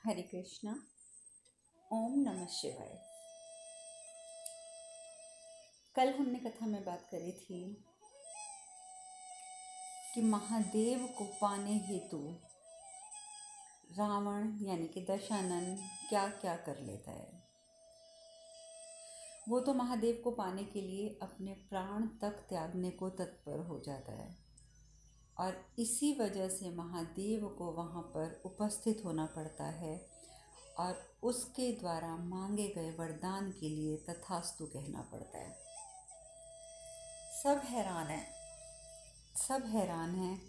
हरे कृष्णा। ओम नमः शिवाय। कल हमने कथा में बात करी थी कि महादेव को पाने हेतु रावण यानी कि दशानन क्या क्या कर लेता है। वो तो महादेव को पाने के लिए अपने प्राण तक त्यागने को तत्पर हो जाता है और इसी वजह से महादेव को वहाँ पर उपस्थित होना पड़ता है और उसके द्वारा मांगे गए वरदान के लिए तथास्तु कहना पड़ता है। सब हैरान हैं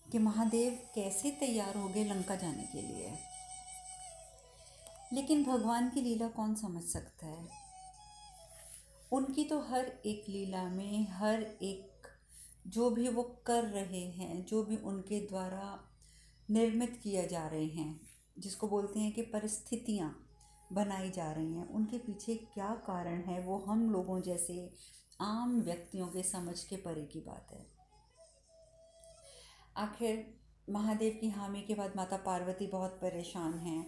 कि महादेव कैसे तैयार हो गए लंका जाने के लिए। लेकिन भगवान की लीला कौन समझ सकता है। उनकी तो हर एक लीला में हर एक जो भी वो कर रहे हैं, जो भी उनके द्वारा निर्मित किए जा रहे हैं, जिसको बोलते हैं कि परिस्थितियाँ बनाई जा रही हैं, उनके पीछे क्या कारण है वो हम लोगों जैसे आम व्यक्तियों के समझ के परे की बात है। आखिर महादेव की हामी के बाद माता पार्वती बहुत परेशान हैं।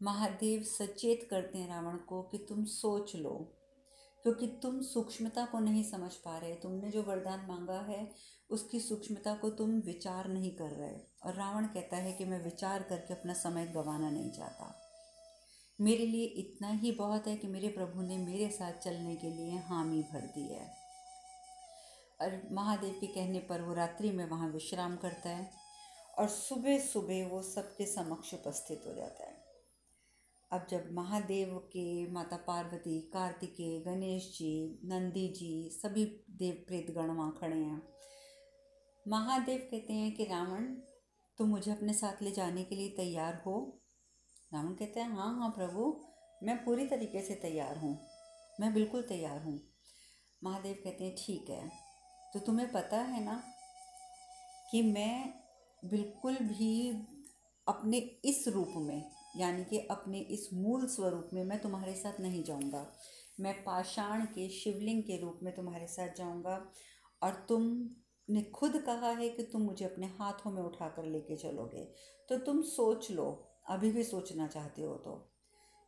महादेव सचेत करते हैं रावण को कि तुम सोच लो, क्योंकि तुम सूक्ष्मता को नहीं समझ पा रहे। तुमने जो वरदान मांगा है उसकी सूक्ष्मता को तुम विचार नहीं कर रहे। और रावण कहता है कि मैं विचार करके अपना समय गंवाना नहीं चाहता। मेरे लिए इतना ही बहुत है कि मेरे प्रभु ने मेरे साथ चलने के लिए हामी भर दी है। और महादेव के कहने पर वो रात्रि में वहाँ विश्राम करता है और सुबह सुबह वो सबके समक्ष उपस्थित हो जाता है। अब जब महादेव के माता पार्वती, कार्तिकेय, गणेश जी, नंदी जी, सभी देव प्रेत गण वहाँ खड़े हैं। महादेव कहते हैं कि रावण, तुम मुझे अपने साथ ले जाने के लिए तैयार हो। रावण कहते हैं हाँ हाँ प्रभु, मैं पूरी तरीके से तैयार हूँ, मैं बिल्कुल तैयार हूँ। महादेव कहते हैं ठीक है, तो तुम्हें पता है ना कि मैं बिल्कुल भी अपने इस रूप में यानी कि अपने इस मूल स्वरूप में मैं तुम्हारे साथ नहीं जाऊंगा। मैं पाषाण के शिवलिंग के रूप में तुम्हारे साथ जाऊंगा और तुमने खुद कहा है कि तुम मुझे अपने हाथों में उठाकर लेके चलोगे। तो तुम सोच लो, अभी भी सोचना चाहते हो तो,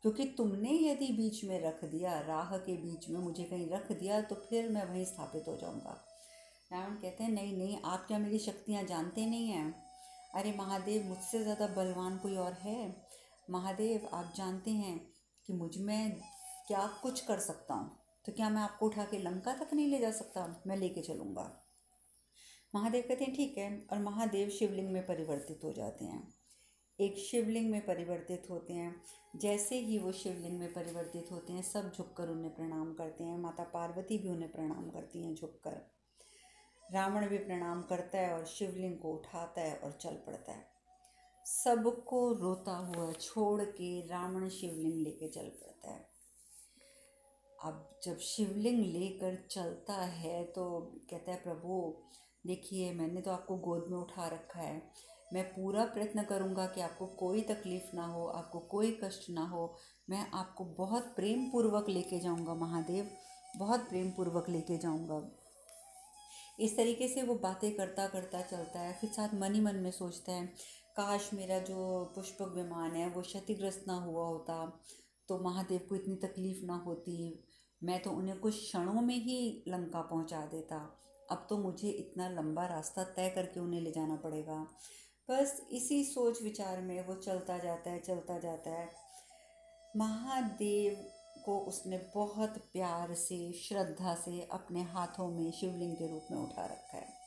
क्योंकि तुमने यदि बीच में रख दिया, राह के बीच में मुझे कहीं रख दिया, तो फिर मैं वहीं स्थापित हो जाऊंगा। रावण कहते हैं नहीं नहीं, आप क्या मेरी शक्तियाँ जानते नहीं हैं। अरे महादेव, मुझसे ज़्यादा बलवान कोई और है। महादेव, आप जानते हैं कि मुझ में क्या कुछ कर सकता हूँ, तो क्या मैं आपको उठा के लंका तक नहीं ले जा सकता? मैं लेके चलूँगा। महादेव कहते हैं ठीक है, और महादेव शिवलिंग में परिवर्तित हो जाते हैं। एक शिवलिंग में परिवर्तित होते हैं। जैसे ही वो शिवलिंग में परिवर्तित होते हैं, सब झुककर उन्हें प्रणाम करते हैं। माता पार्वती भी उन्हें प्रणाम करती हैं झुककर। रावण भी प्रणाम करता है और शिवलिंग को उठाता है और चल पड़ता है। सबको रोता हुआ छोड़ के रावण शिवलिंग लेके चल पड़ता है। अब जब शिवलिंग लेकर चलता है तो कहता है प्रभु देखिए, मैंने तो आपको गोद में उठा रखा है। मैं पूरा प्रयत्न करूँगा कि आपको कोई तकलीफ़ ना हो, आपको कोई कष्ट ना हो। मैं आपको बहुत प्रेम पूर्वक लेके जाऊँगा महादेव, बहुत प्रेम पूर्वक लेके जाऊँगा। इस तरीके से वो बातें करता करता चलता है। फिर साथ मन ही मन में सोचता है, काश मेरा जो पुष्पक विमान है वो क्षतिग्रस्त ना हुआ होता, तो महादेव को इतनी तकलीफ़ ना होती। मैं तो उन्हें कुछ क्षणों में ही लंका पहुंचा देता। अब तो मुझे इतना लंबा रास्ता तय करके उन्हें ले जाना पड़ेगा। बस इसी सोच विचार में वो चलता जाता है। महादेव को उसने बहुत प्यार से, श्रद्धा से अपने हाथों में शिवलिंग के रूप में उठा रखा है।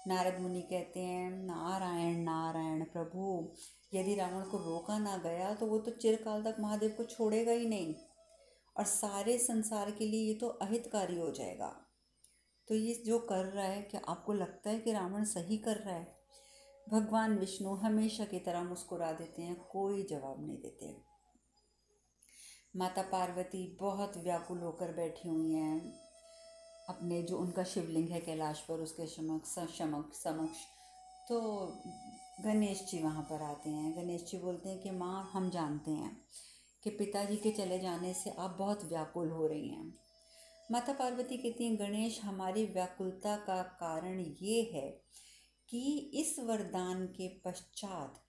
नारद मुनि कहते हैं नारायण नारायण प्रभु, यदि रावण को रोका ना गया तो वो तो चिरकाल तक महादेव को छोड़ेगा ही नहीं और सारे संसार के लिए ये तो अहितकारी हो जाएगा। तो ये जो कर रहा है, क्या आपको लगता है कि रावण सही कर रहा है? भगवान विष्णु हमेशा की तरह मुस्कुरा देते हैं, कोई जवाब नहीं देते। माता पार्वती बहुत व्याकुल होकर बैठी हुई हैं अपने जो उनका शिवलिंग है कैलाश पर, उसके समक्ष। तो गणेश जी वहाँ पर आते हैं। गणेश जी बोलते हैं कि माँ, हम जानते हैं कि पिताजी के चले जाने से आप बहुत व्याकुल हो रही हैं। माता पार्वती कहती हैं गणेश, हमारी व्याकुलता का कारण ये है कि इस वरदान के पश्चात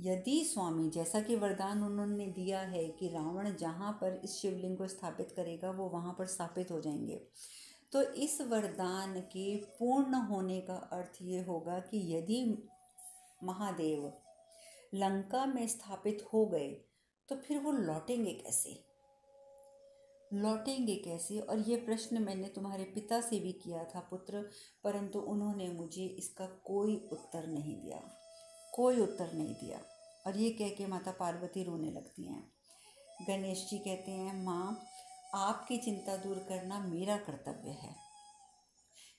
यदि स्वामी, जैसा कि वरदान उन्होंने दिया है कि रावण जहाँ पर इस शिवलिंग को स्थापित करेगा वो वहाँ पर स्थापित हो जाएंगे, तो इस वरदान के पूर्ण होने का अर्थ ये होगा कि यदि महादेव लंका में स्थापित हो गए तो फिर वो लौटेंगे कैसे, लौटेंगे कैसे? और ये प्रश्न मैंने तुम्हारे पिता से भी किया था पुत्र, परंतु उन्होंने मुझे इसका कोई उत्तर नहीं दिया, कोई उत्तर नहीं दिया। और ये कह के माता पार्वती रोने लगती हैं। गणेश जी कहते हैं, माँ आपकी चिंता दूर करना मेरा कर्तव्य है,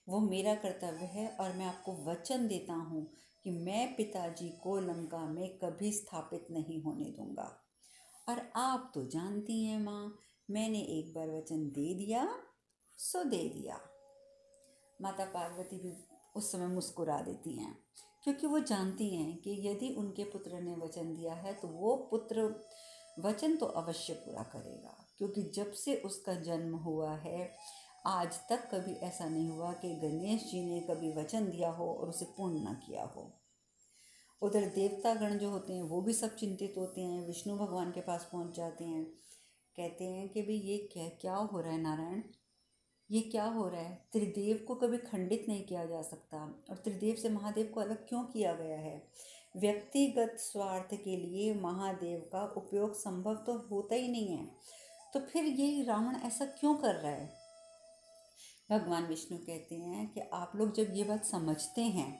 वो मेरा कर्तव्य है, और मैं आपको वचन देता हूँ कि मैं पिताजी को लंका में कभी स्थापित नहीं होने दूंगा। और आप तो जानती हैं माँ, मैंने एक बार वचन दे दिया सो दे दिया। माता पार्वती भी उस समय मुस्कुरा देती हैं, क्योंकि वो जानती हैं कि यदि उनके पुत्र ने वचन दिया है तो वो पुत्र वचन तो अवश्य पूरा करेगा, क्योंकि जब से उसका जन्म हुआ है आज तक कभी ऐसा नहीं हुआ कि गणेश जी ने कभी वचन दिया हो और उसे पूर्ण न किया हो। उधर देवतागण जो होते हैं वो भी सब चिंतित होते हैं, विष्णु भगवान के पास पहुंच जाते हैं, कहते हैं कि भाई ये क्या क्या हो रहा है नारायण, ये क्या हो रहा है? त्रिदेव को कभी खंडित नहीं किया जा सकता, और त्रिदेव से महादेव को अलग क्यों किया गया है? व्यक्तिगत स्वार्थ के लिए महादेव का उपयोग संभव तो होता ही नहीं है, तो फिर ये रावण ऐसा क्यों कर रहा है? भगवान विष्णु कहते हैं कि आप लोग जब ये बात समझते हैं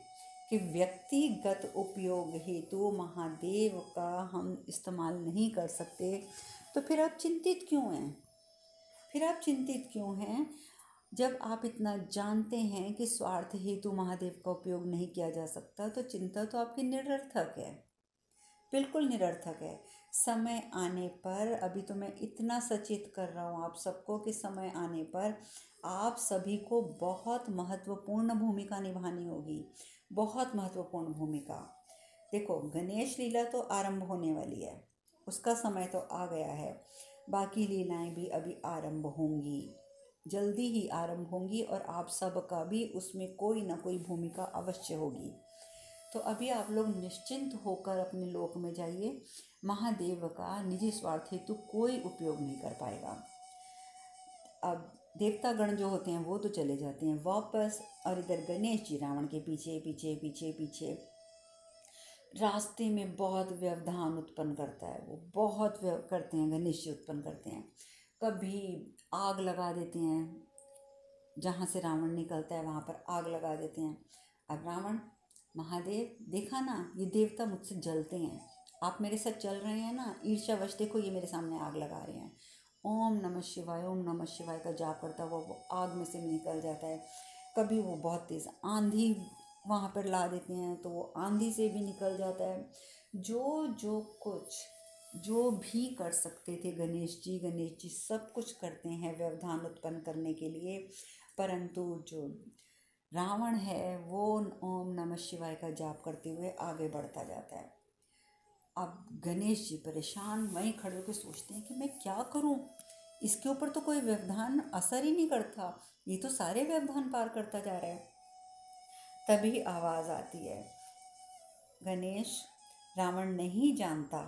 कि व्यक्तिगत उपयोग हेतु महादेव का हम इस्तेमाल नहीं कर सकते, तो फिर आप चिंतित क्यों हैं? फिर आप चिंतित क्यों हैं? जब आप इतना जानते हैं कि स्वार्थ हेतु महादेव का उपयोग नहीं किया जा सकता, तो चिंता तो आपकी निरर्थक है, बिल्कुल निरर्थक है। समय आने पर, अभी तो मैं इतना सचेत कर रहा हूँ आप सबको कि समय आने पर आप सभी को बहुत महत्वपूर्ण भूमिका निभानी होगी, बहुत महत्वपूर्ण भूमिका। देखो, गणेश लीला तो आरंभ होने वाली है, उसका समय तो आ गया है, बाकी लीलाएं भी अभी आरंभ होंगी, जल्दी ही आरंभ होंगी, और आप सबका भी उसमें कोई ना कोई भूमिका अवश्य होगी। तो अभी आप लोग निश्चिंत होकर अपने लोक में जाइए, महादेव का निजी स्वार्थ हेतु कोई उपयोग नहीं कर पाएगा। अब देवतागण जो होते हैं वो तो चले जाते हैं वापस, और इधर गणेश जी रावण के पीछे पीछे पीछे पीछे रास्ते में बहुत व्यवधान उत्पन्न करता है, वो बहुत करते हैं, गणेश जी उत्पन्न करते हैं। कभी आग लगा देते हैं, जहाँ से रावण निकलता है वहाँ पर आग लगा देते हैं। अब रावण, महादेव देखा ना, ये देवता मुझसे जलते हैं, आप मेरे साथ चल रहे हैं ना, ईर्ष्यावश देखो ये मेरे सामने आग लगा रहे हैं। ओम नमः शिवाय, ओम नमः शिवाय का जाप करता हुआ वो आग में से निकल जाता है। कभी वो बहुत तेज़ आंधी वहाँ पर ला देते हैं तो वो आंधी से भी निकल जाता है। जो कुछ जो भी कर सकते थे गणेश जी सब कुछ करते हैं व्यवधान उत्पन्न करने के लिए, परंतु जो रावण है वो ओम नमः शिवाय का जाप करते हुए आगे बढ़ता जाता है। अब गणेश जी परेशान वहीं खड़े होकर सोचते हैं कि मैं क्या करूं, इसके ऊपर तो कोई व्यवधान असर ही नहीं करता, ये तो सारे व्यवधान पार करता जा रहा है। तभी आवाज़ आती है, गणेश, रावण नहीं जानता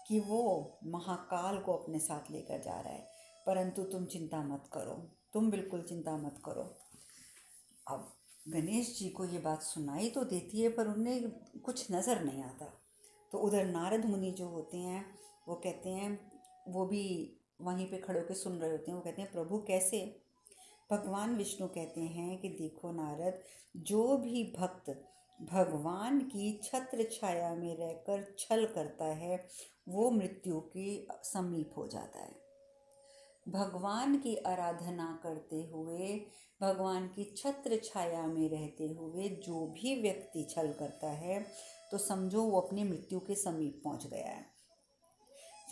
कि वो महाकाल को अपने साथ लेकर जा रहा है, परंतु तुम चिंता मत करो, तुम बिल्कुल चिंता मत करो। अब गणेश जी को ये बात सुनाई तो देती है, पर उन्हें कुछ नज़र नहीं आता। तो उधर नारद मुनि जो होते हैं वो कहते हैं, वो भी वहीं पे खड़े होकर सुन रहे होते हैं, वो कहते हैं, प्रभु कैसे? भगवान विष्णु कहते हैं कि देखो नारद, जो भी भक्त भगवान की छत्र छाया में रहकर छल करता है वो मृत्यु के समीप हो जाता है। भगवान की आराधना करते हुए, भगवान की छत्र छाया में रहते हुए जो भी व्यक्ति छल करता है तो समझो वो अपनी मृत्यु के समीप पहुंच गया है।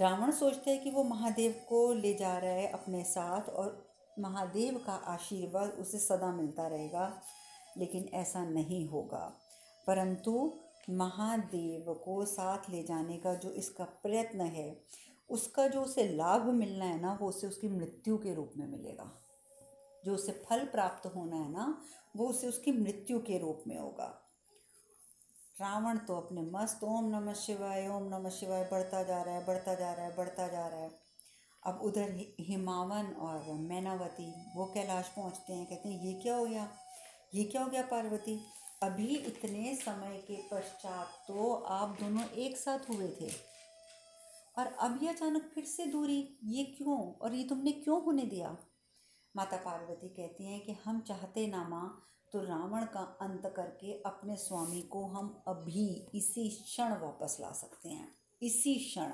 रावण सोचता है कि वो महादेव को ले जा रहा है अपने साथ और महादेव का आशीर्वाद उसे सदा मिलता रहेगा, लेकिन ऐसा नहीं होगा। परंतु महादेव को साथ ले जाने का जो इसका प्रयत्न है, उसका जो उसे लाभ मिलना है ना, वो उसे उसकी मृत्यु के रूप में मिलेगा। जो उसे फल प्राप्त होना है ना, वो उसे उसकी मृत्यु के रूप में होगा। रावण तो अपने मस्त ओम नमः शिवाय ओम नमः शिवाय बढ़ता जा रहा है, बढ़ता जा रहा है, बढ़ता जा रहा है। अब उधर हिमावन और मैनावती वो कैलाश पहुंचते हैं, कहते हैं ये क्या हो गया, ये क्या हो गया पार्वती, अभी इतने समय के पश्चात तो आप दोनों एक साथ हुए थे और अभी अचानक फिर से दूरी, ये क्यों, और ये तुमने क्यों होने दिया। माता पार्वती कहती हैं कि हम चाहते ना माँ तो रावण का अंत करके अपने स्वामी को हम अभी इसी क्षण वापस ला सकते हैं, इसी क्षण।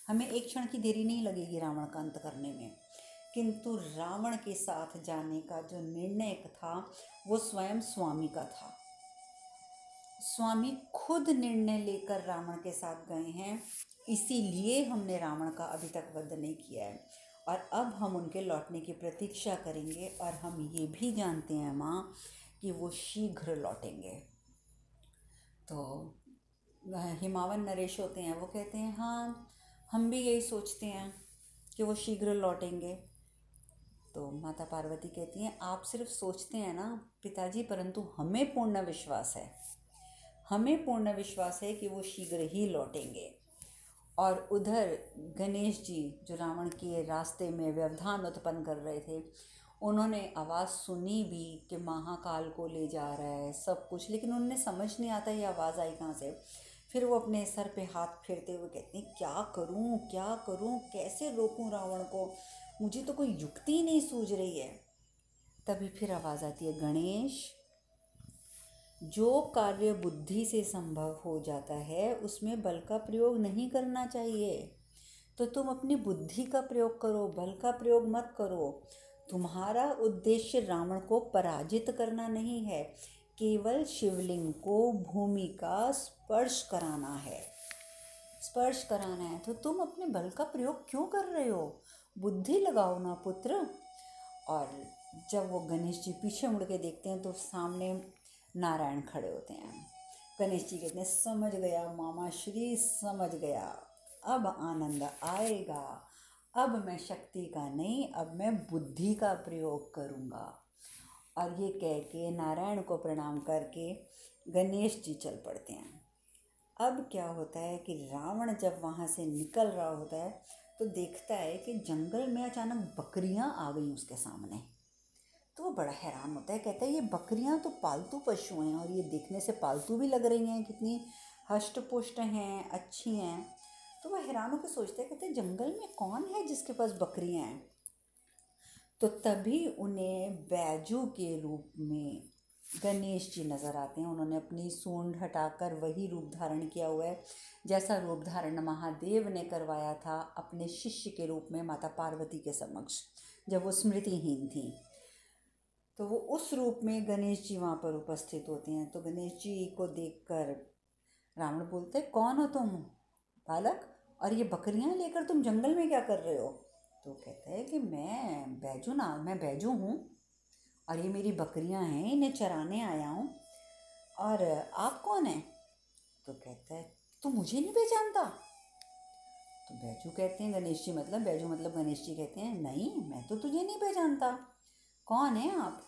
हमें एक क्षण की देरी नहीं लगेगी रावण का अंत करने में। किंतु रावण के साथ जाने का जो निर्णय था वो स्वयं स्वामी का था। स्वामी खुद निर्णय लेकर रावण के साथ गए हैं, इसीलिए हमने रावण का अभी तक वध नहीं किया है और अब हम उनके लौटने की प्रतीक्षा करेंगे। और हम ये भी जानते हैं माँ कि वो शीघ्र लौटेंगे। तो हिमावन नरेश होते हैं, वो कहते हैं हाँ हम भी यही सोचते हैं कि वो शीघ्र लौटेंगे। तो माता पार्वती कहती हैं आप सिर्फ सोचते हैं ना पिताजी, परंतु हमें पूर्ण विश्वास है, हमें पूर्ण विश्वास है कि वो शीघ्र ही लौटेंगे। और उधर गणेश जी जो रावण के रास्ते में व्यवधान उत्पन्न कर रहे थे, उन्होंने आवाज़ सुनी भी कि महाकाल को ले जा रहा है सब कुछ, लेकिन उन्हें समझ नहीं आता ये आवाज़ आई कहाँ से। फिर वो अपने सर पे हाथ फेरते हुए कहते हैं क्या करूं, क्या करूं, कैसे रोकूं रावण को, मुझे तो कोई युक्ति नहीं सूझ रही है। तभी फिर आवाज़ आती है गणेश, जो कार्य बुद्धि से संभव हो जाता है उसमें बल का प्रयोग नहीं करना चाहिए, तो तुम अपनी बुद्धि का प्रयोग करो, बल का प्रयोग मत करो। तुम्हारा उद्देश्य रावण को पराजित करना नहीं है, केवल शिवलिंग को भूमि का स्पर्श कराना है, स्पर्श कराना है। तो तुम अपने बल का प्रयोग क्यों कर रहे हो, बुद्धि लगाओ ना पुत्र। और जब वो गणेश जी पीछे मुड़ के देखते हैं तो सामने नारायण खड़े होते हैं। गणेश जी कहते हैं समझ गया मामा श्री, समझ गया, अब आनंद आएगा, अब मैं शक्ति का नहीं, अब मैं बुद्धि का प्रयोग करूँगा। और ये कह के नारायण को प्रणाम करके गणेश जी चल पड़ते हैं। अब क्या होता है कि रावण जब वहाँ से निकल रहा होता है तो देखता है कि जंगल में अचानक बकरियाँ आ गई उसके सामने। तो वो बड़ा हैरान होता है, कहता है ये बकरियां तो पालतू पशु हैं और ये देखने से पालतू भी लग रही हैं, कितनी हष्ट पुष्ट हैं, अच्छी हैं। तो वह हैरान होकर सोचता है, कहते हैं जंगल में कौन है जिसके पास बकरियां हैं। तो तभी उन्हें बैजू के रूप में गणेश जी नज़र आते हैं। उन्होंने अपनी सूंड हटाकर वही रूप धारण किया हुआ है जैसा रूप धारण महादेव ने करवाया था अपने शिष्य के रूप में माता पार्वती के समक्ष जब वो स्मृतिहीन थी। तो वो उस रूप में गणेश जी वहाँ पर उपस्थित होते हैं। तो गणेश जी को देखकर रावण बोलते हैं कौन हो तुम बालक, और ये बकरियाँ लेकर तुम जंगल में क्या कर रहे हो। तो कहता है कि मैं बैजू हूँ और ये मेरी बकरियाँ हैं, इन्हें चराने आया हूँ। और आप कौन हैं। तो कहता है तू मुझे नहीं पहचानता। तो बैजू कहते हैं गणेश जी मतलब बैजू मतलब गणेश जी कहते हैं नहीं मैं तो तुझे नहीं पहचानता, कौन है आप।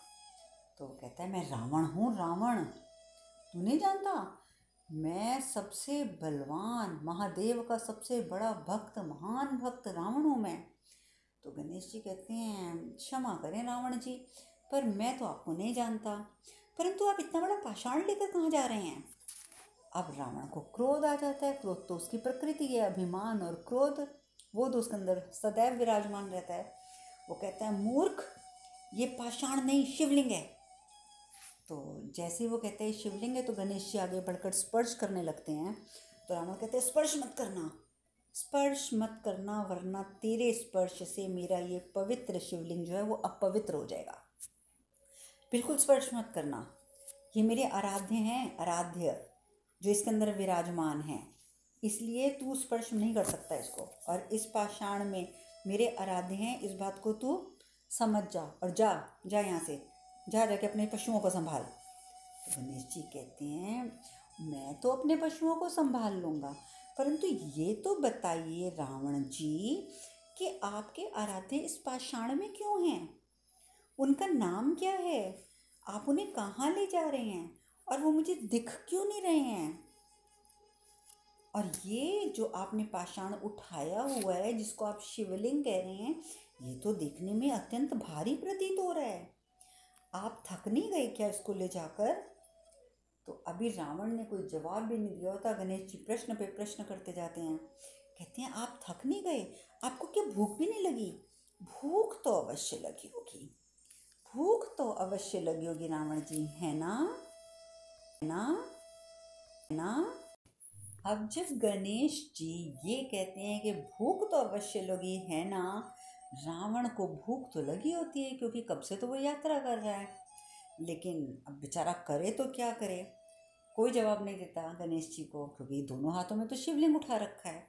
तो कहता है मैं रावण हूँ, रावण, तू नहीं जानता, मैं सबसे बलवान महादेव का सबसे बड़ा भक्त, महान भक्त रावण हूँ मैं। तो गणेश जी कहते हैं क्षमा करें रावण जी, पर मैं तो आपको नहीं जानता, परंतु आप इतना बड़ा पाषाण लेकर कहाँ जा रहे हैं। अब रावण को क्रोध आ जाता है, क्रोध तो उसकी प्रकृति है, अभिमान और क्रोध वो तो उसके अंदर सदैव विराजमान रहता है। वो कहता है मूर्ख, ये पाषाण नहीं शिवलिंग है। तो जैसे ही वो कहते हैं शिवलिंग है तो गणेश जी आगे बढ़कर स्पर्श करने लगते हैं। तो रावण कहते हैं स्पर्श मत करना, स्पर्श मत करना, वरना तेरे स्पर्श से मेरा ये पवित्र शिवलिंग जो है वो अपवित्र हो जाएगा। बिल्कुल स्पर्श मत करना, ये मेरे आराध्य हैं, आराध्य जो इसके अंदर विराजमान हैं, इसलिए तू स्पर्श नहीं कर सकता इसको। और इस पाषाण में मेरे आराध्य हैं, इस बात को तू समझ जा और जा यहाँ से, जाके अपने पशुओं को संभाल। तो गणेश जी कहते हैं मैं तो अपने पशुओं को संभाल लूँगा, परंतु ये तो बताइए रावण जी कि आपके आराध्य इस पाषाण में क्यों हैं, उनका नाम क्या है, आप उन्हें कहाँ ले जा रहे हैं और वो मुझे दिख क्यों नहीं रहे हैं। और ये जो आपने पाषाण उठाया हुआ है, जिसको आप शिवलिंग कह रहे हैं, ये तो देखने में अत्यंत भारी प्रतीत हो रहा है। आप थक नहीं गए क्या इसको ले जाकर? तो अभी रावण ने कोई जवाब भी नहीं दिया होता, गणेश जी प्रश्न पे प्रश्न करते जाते हैं। कहते हैं आप थक नहीं गए? आपको क्या भूख भी नहीं लगी? भूख तो अवश्य लगी होगी, भूख तो अवश्य लगी होगी रावण जी, है ना? है ना? है ना? अब जब गणेश जी ये कहते हैं कि भूख तो अवश्य लगी है ना, रावण को भूख तो लगी होती है, क्योंकि कब से तो वो यात्रा कर रहा है। लेकिन अब बेचारा करे तो क्या करे, कोई जवाब नहीं देता गणेश जी को, क्योंकि दोनों हाथों में तो शिवलिंग उठा रखा है।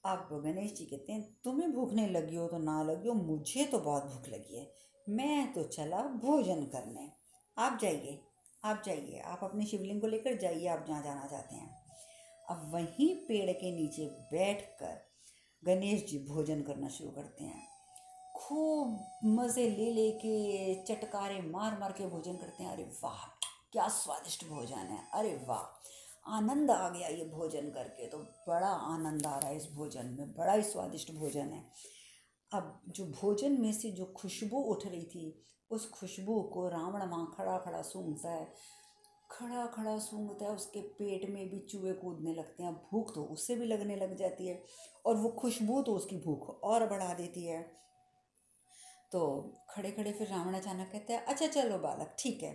अब गणेश जी कहते हैं तुम्हें भूख नहीं लगी हो तो ना लगी हो, मुझे तो बहुत भूख लगी है, मैं तो चला भोजन करने। आप जाइए, आप जाइए, आप अपने शिवलिंग को लेकर जाइए, आप जहाँ जाना चाहते हैं। अब वहीं पेड़ के नीचे बैठकर गणेश जी भोजन करना शुरू करते हैं। खूब मज़े ले लेके चटकारे मार मार के भोजन करते हैं। अरे वाह, क्या स्वादिष्ट भोजन है, अरे वाह, आनंद आ गया ये भोजन करके, तो बड़ा आनंद आ रहा है इस भोजन में, बड़ा ही स्वादिष्ट भोजन है। अब जो भोजन में से जो खुशबू उठ रही थी, उस खुशबू को रावण वहाँ खड़ा खड़ा सूंघता है, खड़ा खड़ा सूंघता है, उसके पेट में भी चूहे कूदने लगते हैं। भूख तो उससे भी लगने लग जाती है, और वो खुशबू तो उसकी भूख और बढ़ा देती है। तो खड़े खड़े फिर रावण अचानक कहते हैं अच्छा चलो बालक, ठीक है,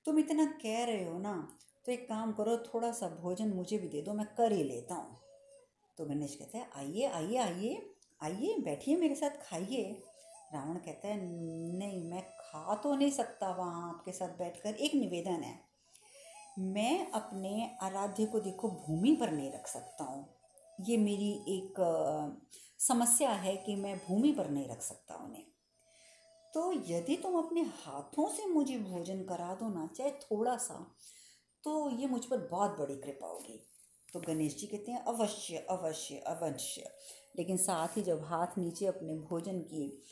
तुम इतना कह रहे हो ना, तो एक काम करो, थोड़ा सा भोजन मुझे भी दे दो, मैं कर ही लेता हूँ। तो गणेश कहता है आइए आइए आइए आइए, बैठिए मेरे साथ खाइए। रावण कहता है नहीं, मैं खा तो नहीं सकता वहाँ आपके साथ बैठकर, एक निवेदन है, मैं अपने आराध्य को देखो भूमि पर नहीं रख सकता हूँ, ये मेरी एक समस्या है कि मैं भूमि पर नहीं रख सकता उन्हें। तो यदि तुम अपने हाथों से मुझे भोजन करा दो ना, चाहे थोड़ा सा, तो ये मुझ पर बहुत बड़ी कृपा होगी। तो गणेश जी कहते हैं अवश्य अवश्य अवश्य। लेकिन साथ ही जब हाथ नीचे अपने भोजन की,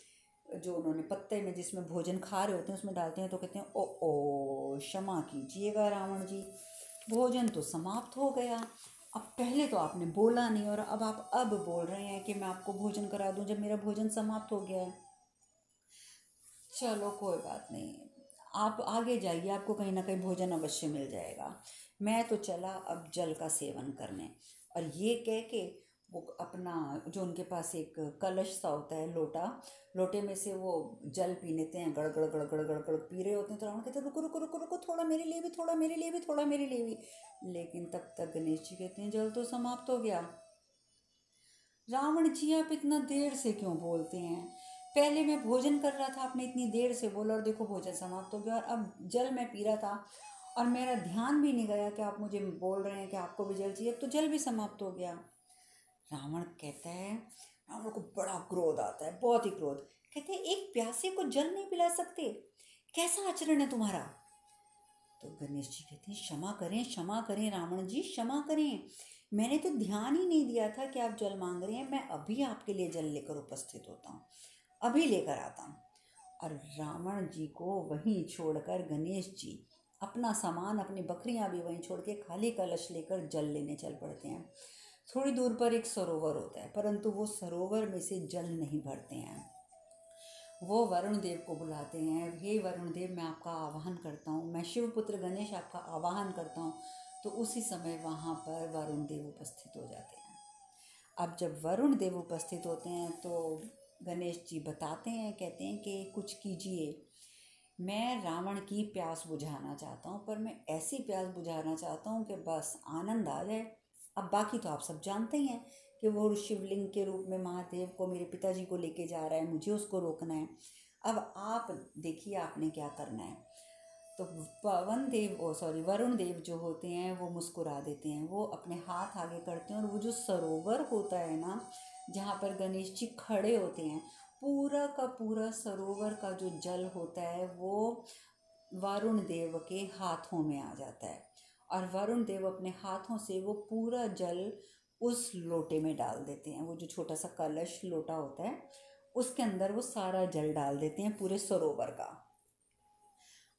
जो उन्होंने पत्ते में जिसमें भोजन खा रहे होते हैं उसमें डालते हैं, तो कहते हैं ओ क्षमा कीजिएगा रावण जी, भोजन तो समाप्त हो गया। अब पहले तो आपने बोला नहीं, और अब बोल रहे हैं कि मैं आपको भोजन करा दूं जब मेरा भोजन समाप्त हो गया है। चलो कोई बात नहीं, आप आगे जाइए, आपको कहीं ना कहीं भोजन अवश्य मिल जाएगा, मैं तो चला अब जल का सेवन करने। और ये कह के वो अपना, जो उनके पास एक कलश सा होता है, लोटा, लोटे में से वो जल पी लेते हैं, गड़ गड़ गड़ गड़ गड़ गड़ पी रहे होते हैं। तो रावण कहते हैं रुको रुको रुको रुको, थोड़ा मेरे लिए भी, थोड़ा मेरे लिए भी, थोड़ा मेरे लिए भी। लेकिन तब तक गणेश जी कहते हैं जल तो समाप्त हो गया। रावण जी आप इतना देर से क्यों बोलते हैं? पहले मैं भोजन कर रहा था, आपने इतनी देर से बोला, और देखो भोजन समाप्त हो गया, और अब जल मैं पी रहा था और मेरा ध्यान भी नहीं गया कि आप मुझे बोल रहे हैं कि आपको भी जल चाहिए, तो जल भी समाप्त हो गया। रावण कहता है, रावण को बड़ा क्रोध आता है, बहुत ही क्रोध। कहते हैं एक प्यासे को जल नहीं पिला सकते, कैसा आचरण है तुम्हारा? तो गणेश जी कहते हैं क्षमा करें रावण जी, क्षमा करें, मैंने तो ध्यान ही नहीं दिया था कि आप जल मांग रहे हैं, मैं अभी आपके लिए जल लेकर उपस्थित होता हूँ, अभी लेकर आता हूँ। और रावण जी को वहीं छोड़कर गणेश जी अपना सामान, अपनी बकरियां भी वहीं छोड़ के खाली कलश लेकर जल लेने चल पड़ते हैं। थोड़ी दूर पर एक सरोवर होता है, परंतु वो सरोवर में से जल नहीं भरते हैं। वो वरुण देव को बुलाते हैं, हे वरुण देव मैं आपका आवाहन करता हूँ, मैं शिवपुत्र गणेश आपका आवाहन करता हूँ। तो उसी समय वहाँ पर वरुण देव उपस्थित हो जाते हैं। अब जब वरुण देव उपस्थित होते हैं तो गणेश जी बताते हैं, कहते हैं कि कुछ कीजिए, मैं रावण की प्यास बुझाना चाहता हूँ, पर मैं ऐसी प्यास बुझाना चाहता हूँ कि बस आनंद आ जाए। अब बाकी तो आप सब जानते ही हैं कि वो शिवलिंग के रूप में महादेव को, मेरे पिताजी को लेके जा रहा है, मुझे उसको रोकना है। अब आप देखिए आपने क्या करना है। तो वरुण देव जो होते हैं वो मुस्कुरा देते हैं, वो अपने हाथ आगे करते हैं, और वो जो सरोवर होता है ना, जहाँ पर गणेश जी खड़े होते हैं, पूरा का पूरा सरोवर का जो जल होता है वो वरुण देव के हाथों में आ जाता है, और वरुण देव अपने हाथों से वो पूरा जल उस लोटे में डाल देते हैं। वो जो छोटा सा कलश लोटा होता है उसके अंदर वो सारा जल डाल देते हैं, पूरे सरोवर का।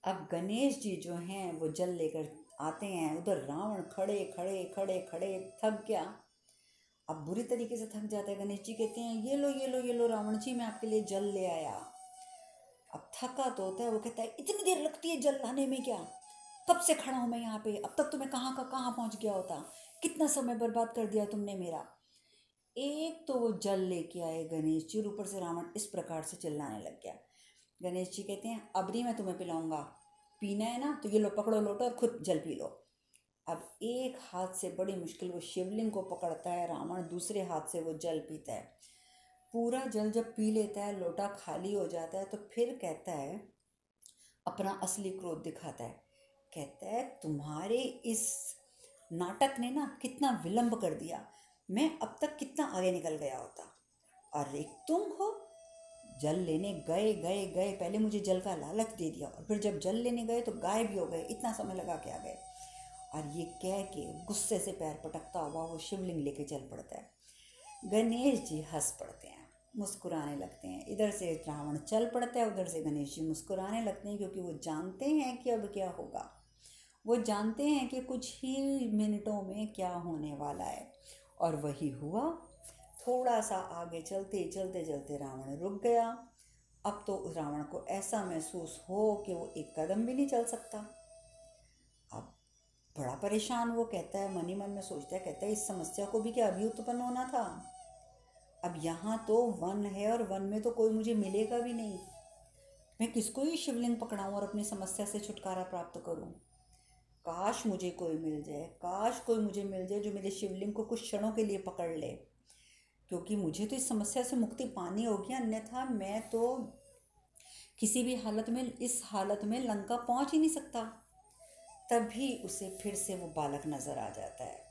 अब गणेश जी जो हैं वो जल लेकर आते हैं। उधर रावण खड़े खड़े खड़े खड़े थक गया, अब बुरी तरीके से थक जाता है। गणेश जी कहते हैं ये लो ये लो ये लो रावण जी, मैं आपके लिए जल ले आया। अब थका तो होता है, वो कहता है इतनी देर लगती है जल लाने में क्या, कब से खड़ा हूँ मैं यहाँ पे, अब तक तो मैं कहाँ का कहाँ पहुँच गया होता, कितना समय बर्बाद कर दिया तुमने मेरा। एक तो वो जल लेके आए गणेश जी और ऊपर से रावण इस प्रकार से चिल्लाने लग गया। गणेश जी कहते हैं अब नहीं मैं तुम्हें पिलाऊंगा, पीना है ना तो ये लो पकड़ो लोटा और खुद जल पी लो। अब एक हाथ से बड़ी मुश्किल वो शिवलिंग को पकड़ता है रावण, दूसरे हाथ से वो जल पीता है। पूरा जल जब पी लेता है, लोटा खाली हो जाता है, तो फिर कहता है, अपना असली क्रोध दिखाता है। कहता है तुम्हारे इस नाटक ने ना कितना विलंब कर दिया, मैं अब तक कितना आगे निकल गया होता। अरे तुम हो, जल लेने गए गए गए, पहले मुझे जल का लालच दे दिया और फिर जब जल लेने गए तो गायब भी हो गए, इतना समय लगा के आ गए। और ये कह के गुस्से से पैर पटकता हुआ वो शिवलिंग लेके चल पड़ता है। गणेश जी हंस पड़ते हैं, मुस्कुराने लगते हैं। इधर से रावण चल पड़ता है, उधर से गणेश जी मुस्कुराने लगते हैं, क्योंकि वो जानते हैं कि अब क्या होगा। वो जानते हैं कि कुछ ही मिनटों में क्या होने वाला है, और वही हुआ। थोड़ा सा आगे चलते चलते चलते रावण रुक गया। अब तो उस रावण को ऐसा महसूस हो कि वो एक कदम भी नहीं चल सकता। अब बड़ा परेशान वो कहता है, मन ही मन में सोचता है, कहता है इस समस्या को भी क्या अभी उत्पन्न होना था। अब यहाँ तो वन है और वन में तो कोई मुझे मिलेगा भी नहीं, मैं किसको ही शिवलिंग पकड़ाऊँ और अपनी समस्या से छुटकारा प्राप्त करूँ। काश मुझे कोई मिल जाए, काश कोई मुझे मिल जाए जो मेरे शिवलिंग को कुछ क्षणों के लिए पकड़ ले, क्योंकि मुझे तो इस समस्या से मुक्ति पानी होगी, अन्यथा मैं तो किसी भी हालत में इस हालत में लंका पहुंच ही नहीं सकता। तभी उसे फिर से वो बालक नजर आ जाता है।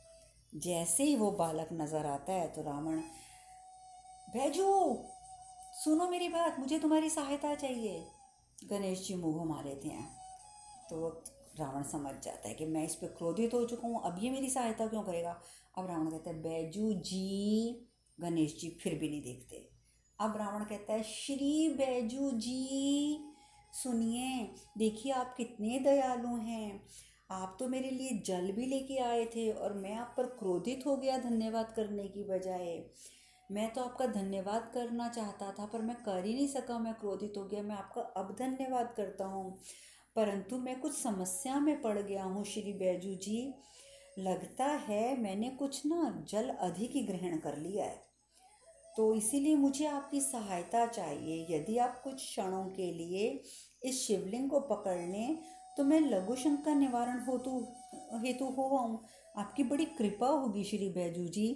जैसे ही वो बालक नजर आता है तो रावण, बैजू सुनो मेरी बात, मुझे तुम्हारी सहायता चाहिए। गणेश जी मुँह घुमा लेते हैं। तो रावण समझ जाता है कि मैं इस पर क्रोधित हो चुका हूँ, अब ये मेरी सहायता क्यों करेगा। अब रावण कहता है बैजू जी। गणेश जी फिर भी नहीं देखते। अब रावण कहता है श्री बैजू जी सुनिए, देखिए आप कितने दयालु हैं, आप तो मेरे लिए जल भी लेके आए थे और मैं आप पर क्रोधित हो गया धन्यवाद करने की बजाय। मैं तो आपका धन्यवाद करना चाहता था पर मैं कर ही नहीं सका, मैं क्रोधित हो गया, मैं आपका अब धन्यवाद करता हूँ, परंतु मैं कुछ समस्या में पड़ गया हूँ श्री बैजू जी। लगता है मैंने कुछ ना जल अधिक ही ग्रहण कर लिया है, तो इसीलिए मुझे आपकी सहायता चाहिए। यदि आप कुछ क्षणों के लिए इस शिवलिंग को पकड़ लें तो मैं लघु शंका निवारण हेतु हो आऊँ, आपकी बड़ी कृपा होगी श्री बैजू जी।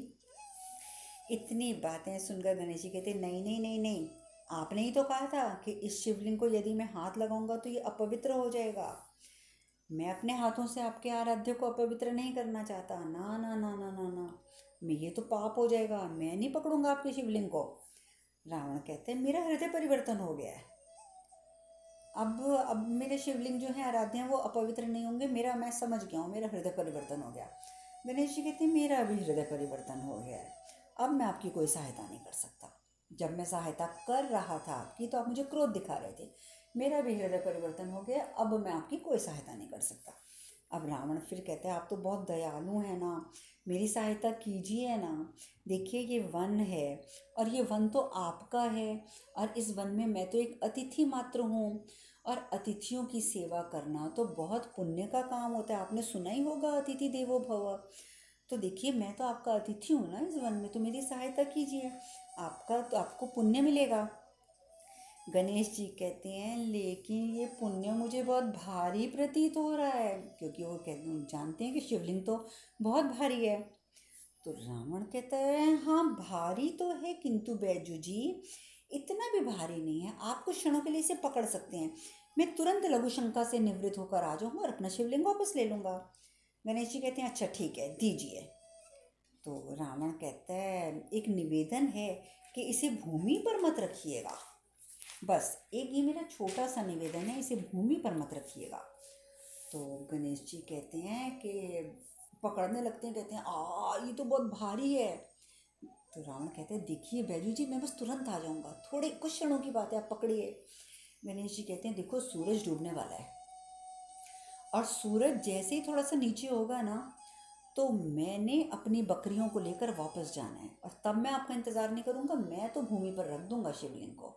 इतनी बातें सुनकर गणेश जी कहते नहीं नहीं नहीं नहीं, आपने ही तो कहा था कि इस शिवलिंग को यदि मैं हाथ लगाऊंगा तो ये अपवित्र हो जाएगा। मैं अपने हाथों से आपके आराध्य को अपवित्र नहीं करना चाहता, ना ना ना ना ना ना, मैं ये तो पाप हो जाएगा, मैं नहीं पकड़ूंगा आपके शिवलिंग को। रावण कहते हैं मेरा हृदय परिवर्तन हो गया है, अब मेरे शिवलिंग जो है आराध्य हैं वो अपवित्र नहीं होंगे, मेरा मैं समझ गया हूँ, मेरा हृदय परिवर्तन हो गया। गणेश जी कहते हैं मेरा भी हृदय परिवर्तन हो गया है, अब मैं आपकी कोई सहायता नहीं कर सकता। जब मैं सहायता कर रहा था आपकी तो आप मुझे क्रोध दिखा रहे थे, मेरा भी हृदय परिवर्तन हो गया, अब मैं आपकी कोई सहायता नहीं कर सकता। अब रावण फिर कहते हैं आप तो बहुत दयालु हैं ना, मेरी सहायता कीजिए ना। देखिए ये वन है और ये वन तो आपका है, और इस वन में मैं तो एक अतिथि मात्र हूँ, और अतिथियों की सेवा करना तो बहुत पुण्य का काम होता है, आपने सुना ही होगा अतिथि देवो भव। तो देखिए मैं तो आपका अतिथि हूँ ना इस वन में, तो मेरी सहायता कीजिए, आपका तो आपको पुण्य मिलेगा। गणेश जी कहते हैं लेकिन ये पुण्य मुझे बहुत भारी प्रतीत हो रहा है, क्योंकि वो कहते जानते हैं कि शिवलिंग तो बहुत भारी है। तो रावण कहता है हाँ भारी तो है, किंतु बैजू जी इतना भी भारी नहीं है, आप कुछ क्षणों के लिए इसे पकड़ सकते हैं, मैं तुरंत लघु शंका से निवृत्त होकर आ जाऊंगा और अपना शिवलिंग वापस ले लूँगा। गणेश जी कहते हैं अच्छा ठीक है दीजिए। तो रावण कहता है एक निवेदन है कि इसे भूमि पर मत रखिएगा, बस एक ये मेरा छोटा सा निवेदन है, इसे भूमि पर मत रखिएगा। तो गणेश जी कहते हैं कि पकड़ने लगते हैं, कहते हैं ये तो बहुत भारी है। तो रावण कहते हैं देखिए बैजू जी मैं बस तुरंत आ जाऊंगा, थोड़े कुछ क्षणों की बात है, आप पकड़िए। गणेश जी कहते हैं देखो सूरज डूबने वाला है और सूरज जैसे ही थोड़ा सा नीचे होगा ना, तो मैंने अपनी बकरियों को लेकर वापस जाना है, और तब मैं आपका इंतज़ार नहीं करूँगा, मैं तो भूमि पर रख दूंगा शिवलिंग को।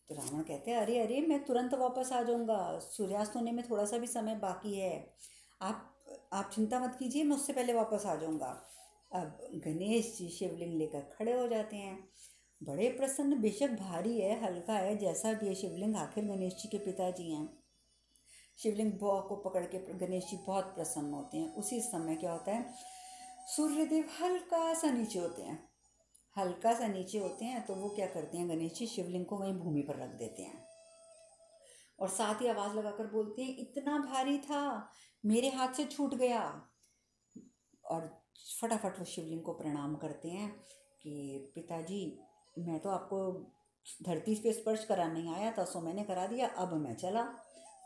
तो रावण कहते हैं, अरे अरे, मैं तुरंत वापस आ जाऊंगा, सूर्यास्त होने में थोड़ा सा भी समय बाकी है, आप आप चिंता मत कीजिए, मैं उससे पहले वापस आ जाऊंगा। अब गणेश जी शिवलिंग लेकर खड़े हो जाते हैं, बड़े प्रसन्न, बेशक भारी है, हल्का है, जैसा भी है शिवलिंग, आखिर गणेश जी के पिताजी हैं। शिवलिंग को पकड़ के गणेश जी बहुत प्रसन्न होते हैं। उसी समय क्या होता है, सूर्यदेव हल्का सा नीचे होते हैं, हल्का सा नीचे होते हैं, तो वो क्या करते हैं, गणेश जी शिवलिंग को वहीं भूमि पर रख देते हैं, और साथ ही आवाज़ लगाकर बोलते हैं, इतना भारी था, मेरे हाथ से छूट गया। और फटाफट वो शिवलिंग को प्रणाम करते हैं कि पिताजी, मैं तो आपको धरती पे स्पर्श कराने नहीं आया था, सो मैंने करा दिया, अब मैं चला।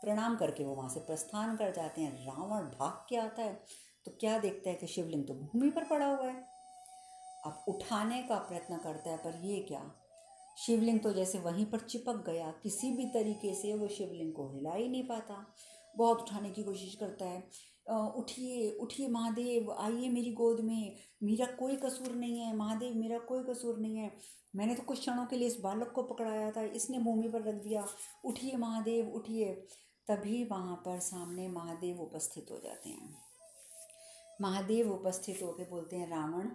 प्रणाम करके वो वहाँ से प्रस्थान कर जाते हैं। रावण भाग के आता है तो क्या देखता है कि शिवलिंग तो भूमि पर पड़ा हुआ है। अब उठाने का प्रयत्न करता है, पर ये क्या, शिवलिंग तो जैसे वहीं पर चिपक गया, किसी भी तरीके से वो शिवलिंग को हिला ही नहीं पाता। बहुत उठाने की कोशिश करता है, उठिए उठिए महादेव, आइए मेरी गोद में, मेरा कोई कसूर नहीं है महादेव, मेरा कोई कसूर नहीं है, मैंने तो कुछ क्षणों के लिए इस बालक को पकड़ाया था, इसने भूमि पर रख दिया, उठिए महादेव उठिए। तभी वहाँ पर सामने महादेव उपस्थित हो जाते हैं। महादेव उपस्थित होकर बोलते हैं, रावण।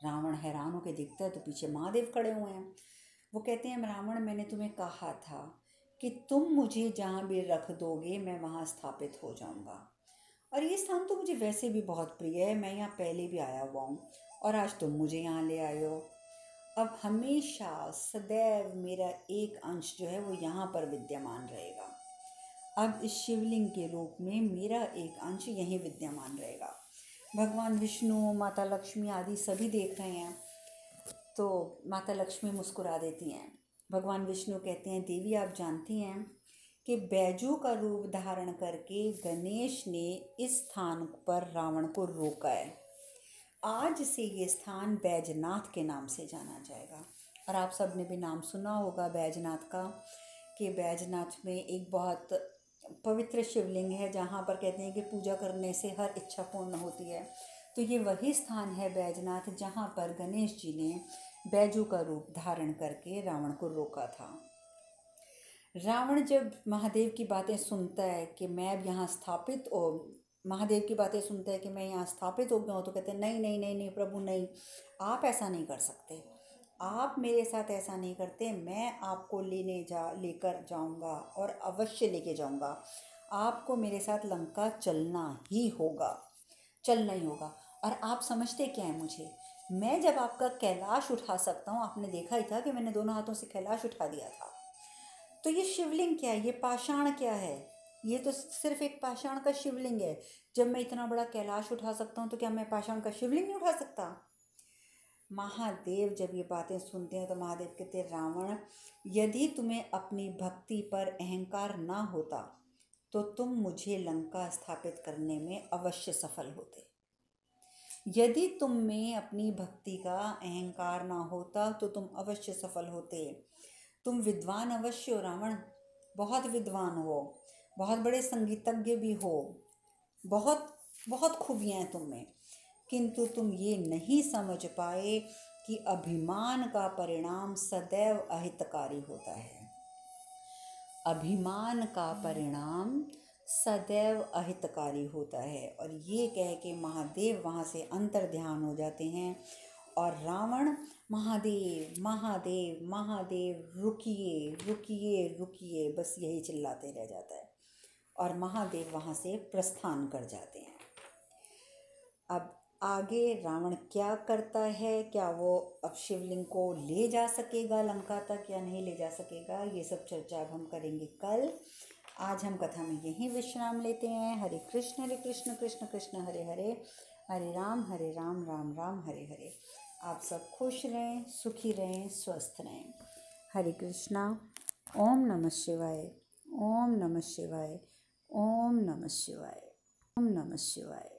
रावण हैरान होकर देखता है तो पीछे महादेव खड़े हुए हैं। वो कहते हैं, रावण, मैंने तुम्हें कहा था कि तुम मुझे जहाँ भी रख दोगे मैं वहाँ स्थापित हो जाऊँगा, और ये स्थान तो मुझे वैसे भी बहुत प्रिय है, मैं यहाँ पहले भी आया हुआ हूँ, और आज तुम मुझे यहाँ ले आए हो। अब हमेशा सदैव मेरा एक अंश जो है वो यहाँ पर विद्यमान रहेगा। अब इस शिवलिंग के रूप में मेरा एक अंश यहीं विद्यमान रहेगा। भगवान विष्णु, माता लक्ष्मी आदि सभी देख रहे हैं, तो माता लक्ष्मी मुस्कुरा देती हैं। भगवान विष्णु कहते हैं, देवी आप जानती हैं कि बैजू का रूप धारण करके गणेश ने इस स्थान पर रावण को रोका है। आज से ये स्थान बैजनाथ के नाम से जाना जाएगा। और आप सब ने भी नाम सुना होगा बैजनाथ का, कि बैजनाथ में एक बहुत पवित्र शिवलिंग है, जहाँ पर कहते हैं कि पूजा करने से हर इच्छा पूर्ण होती है। तो ये वही स्थान है बैजनाथ, जहाँ पर गणेश जी ने बैजू का रूप धारण करके रावण को रोका था। रावण जब महादेव की बातें सुनता है कि मैं अब यहाँ स्थापित हो, महादेव की बातें सुनता है कि मैं यहाँ स्थापित हो गया हूँ, तो कहते हैं, नहीं नहीं नहीं नहीं प्रभु, नहीं, आप ऐसा नहीं कर सकते, आप मेरे साथ ऐसा नहीं करते, मैं आपको लेकर जाऊँगा, और अवश्य लेके जाऊँगा, आपको मेरे साथ लंका चलना ही होगा, चलना ही होगा। और आप समझते क्या है मुझे, मैं जब आपका कैलाश उठा सकता हूँ, आपने देखा ही था कि मैंने दोनों हाथों से कैलाश उठा दिया था, तो ये शिवलिंग क्या है, ये पाषाण क्या है, ये तो सिर्फ एक पाषाण का शिवलिंग है। जब मैं इतना बड़ा कैलाश उठा सकता हूँ, तो क्या मैं पाषाण का शिवलिंग नहीं उठा सकता। महादेव जब ये बातें सुनते हैं तो महादेव कहते हैं, रावण, यदि तुम्हें अपनी भक्ति पर अहंकार ना होता तो तुम मुझे लंका स्थापित करने में अवश्य सफल होते। यदि तुम में अपनी भक्ति का अहंकार ना होता तो तुम अवश्य सफल होते। तुम विद्वान अवश्य हो रावण, बहुत विद्वान हो, बहुत बड़े संगीतज्ञ भी हो, बहुत बहुत खूबियाँ हैं तुम में, किंतु तुम ये नहीं समझ पाए कि अभिमान का परिणाम सदैव अहितकारी होता है। अभिमान का परिणाम सदैव अहितकारी होता है। और ये कह के महादेव वहाँ से अंतर ध्यान हो जाते हैं, और रावण, महादेव महादेव महादेव, रुकिए रुकिए रुकिए, बस यही चिल्लाते रह जाता है, और महादेव वहाँ से प्रस्थान कर जाते हैं। अब आगे रावण क्या करता है, क्या वो अब शिवलिंग को ले जा सकेगा लंका तक या नहीं ले जा सकेगा, ये सब चर्चा अब हम करेंगे कल। आज हम कथा में यहीं विश्राम लेते हैं। हरे कृष्ण कृष्ण कृष्ण हरे हरे, हरे राम राम राम हरे हरे। आप सब खुश रहें, सुखी रहें, स्वस्थ रहें। हरे कृष्णा। ओम नमः शिवाय, ओम नमः शिवाय, ओम नमः शिवाय, ओम नमः शिवाय,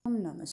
ओम नमः।